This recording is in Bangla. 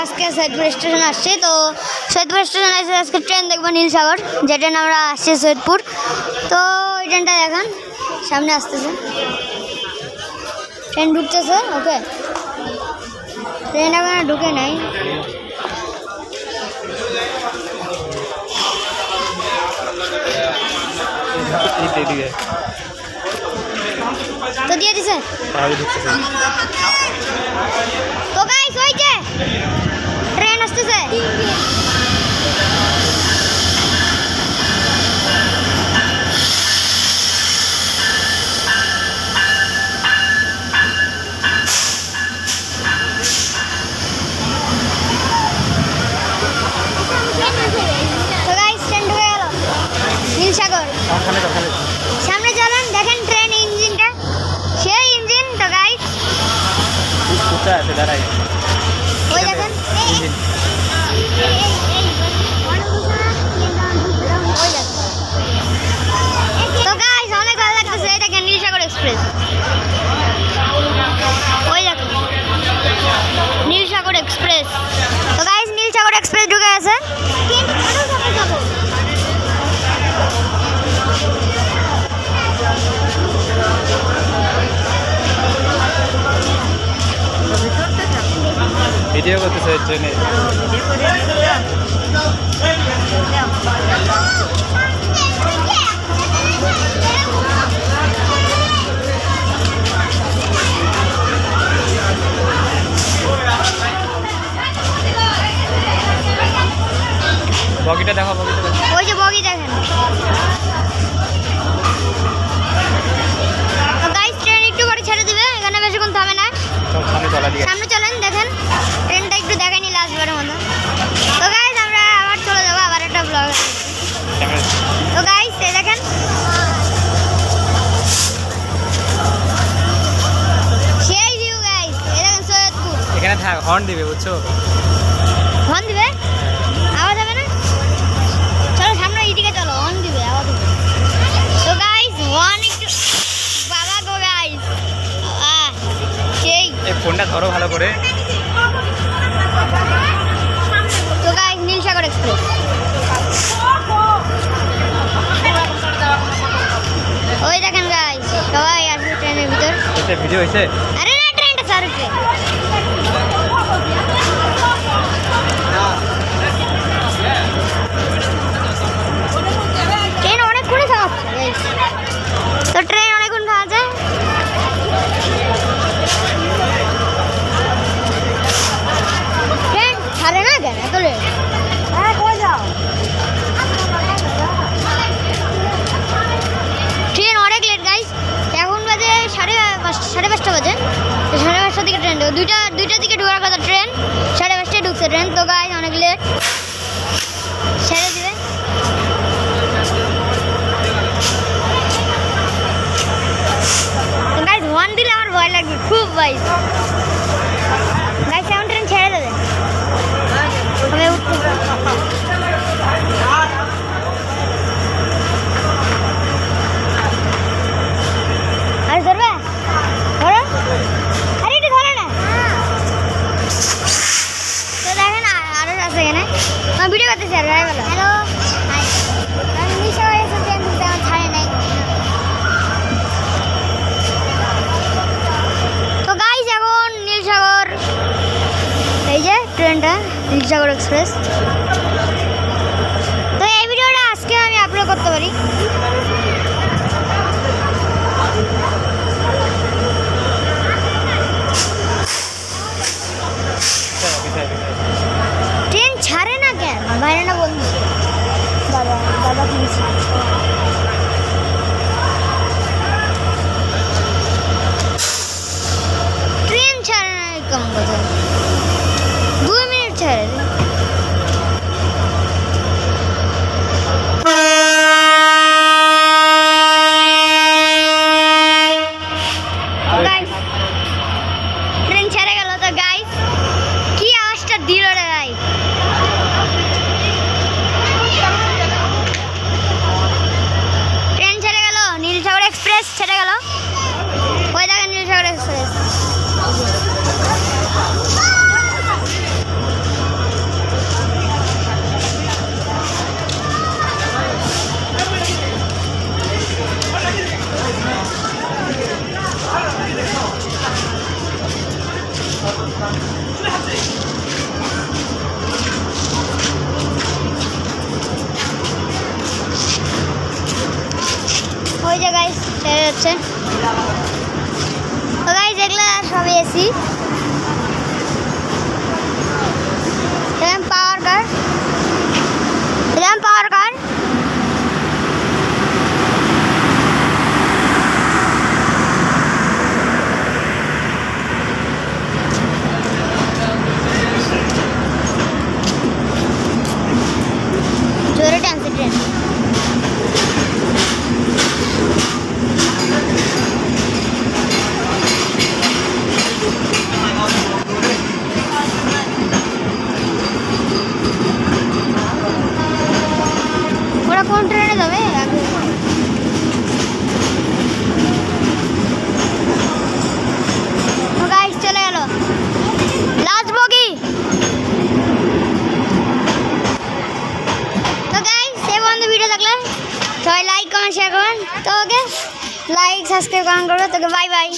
আজকে সৈয়দপুর স্টেশন আসছি। তো সৈয়দপুর স্টেশনে এসে আজকে ট্রেন দেখবো নীলসাগর, যে ট্রেন আমরা আসছি সৈয়দপুর। তো ওই ট্রেনটা দেখেন সামনে আসতেছে, ট্রেন ঢুকতেছে। ওকে, ট্রেন এখন ঢুকে নাই। তো দিয়ে দিছে তো গাইস, ওই যে ট্রেন আসতেছে। তো গাইস ট্রেন ঢুকে গেল নীলসাগর। সামনে চলেন, দেখেন ট্রেন ইঞ্জিনটা, সেই ইঞ্জিন। তো গাইস ওই দেখেন তো গাইস অনেক ভালো লাগতেছে। এই দেখেন নীলসাগর এক্সপ্রেস, ওই দেখেন নীলসাগর এক্সপ্রেস। তো গাইস নীলসাগর এক্সপ্রেস ঢুকে আছে। ভিডিও করতেছে ট্রেনে। বগিটা দেখো, ওই যে বগি দেখেন। তো গাইস ট্রেন একটু করে ছেড়ে দিবে, এখানে বেশিক্ষণ থামে না। সামনে চলেন, দেখেন ট্রেনটা একটু দেখাইনি লাস্টবারের মতো। তো গাইস আমরা আবার চলে যাবো, আবার একটা ব্লগ। তো গাইস এই দেখেন সেই ভিউ গাইস, এই দেখেন সৈয়দপুর। এখানে থাক, হর্ন দিবে, বুঝছো? হর্ন দিবে, আওয়াজ হবে না? চলো সামনে এইদিকে চলো, হর্ন দিবে, আওয়াজ হবে। তো গাইস হর্ন একটু, বাবা গো গাইস, সেই এই ফোনটা ধরো ভালো করে। তো গাইস নীলসাগর এক্সপ্রেস, ওই দেখেন গাইস সবাই আসবে ট্রেনের ভিতর। এটা ভিডিও হইছে? আরে না, ট্রেনটা স্যার উঠবে। ট্রেন অনেকক্ষণ থাকছে গাইস, তো ট্রেন অনেকক্ষণ থাকছে। ট্রেন ছাড়ে না কেন এত লেট? হ্যাঁ কই যাও, ট্রেন অনেক লেট গাইস। এখন বাজে সাড়ে পাঁচটা বাজে। তো 5:30টার দিকে ট্রেন, দুইটার দিকে ঢোকার কথা ট্রেন, 5:30টায় ঢুকছে ট্রেন। তো গাইস অনেক লেট, ছেড়ে দিবে। তো গাইস ওয়ান দিলে আমার ভয় লাগবে খুব গাইস। গাইস এখন ট্রেন ছেড়ে দেবে, আমি উঠতে। আরে ধরবে, ধরো, আরে এটা ধরে না। তো দেখেন আরো আছে এখানে, আমি ভিডিও করতেছি। আর গায়ে বলো হ্যালো, আমি নীলসাগর এসে ট্রেন তেমন ছাড়ে নাই। তো গাইস এখন নীলসাগর, এই যে ট্রেনটা নীলসাগর এক্সপ্রেস। তো এই ভিডিওটা আজকে আমি আপলোড করতে পারি। ট্রেন ছাড়ে না কেন? বাইরে না বন্ধু, দাদা কিনছি। ট্রেন ছাড়ে না কেমন কথা? 2 মিনিট ছাড়ে। ট্রেন ছেড়ে গেল। তো গাইস কি আওয়াজটা দিল রে ভাই। ছেড়ে যাচ্ছে। তো গাইস এগুলো সব এসি, পাওয়ার কার, পাওয়ার কার। জোরে টানছে ট্রেন। ওরা কোন ট্রেনে যাবে? গাইস চলে গেল লাস্ট বগি। তো গাইস এই বন্ধু ভিডিও দেখলে সবাই লাইক কমেন্ট শেয়ার করবেন। তো ওকে লাইক সাবস্ক্রাইব করবে। তোকে বাই বাই।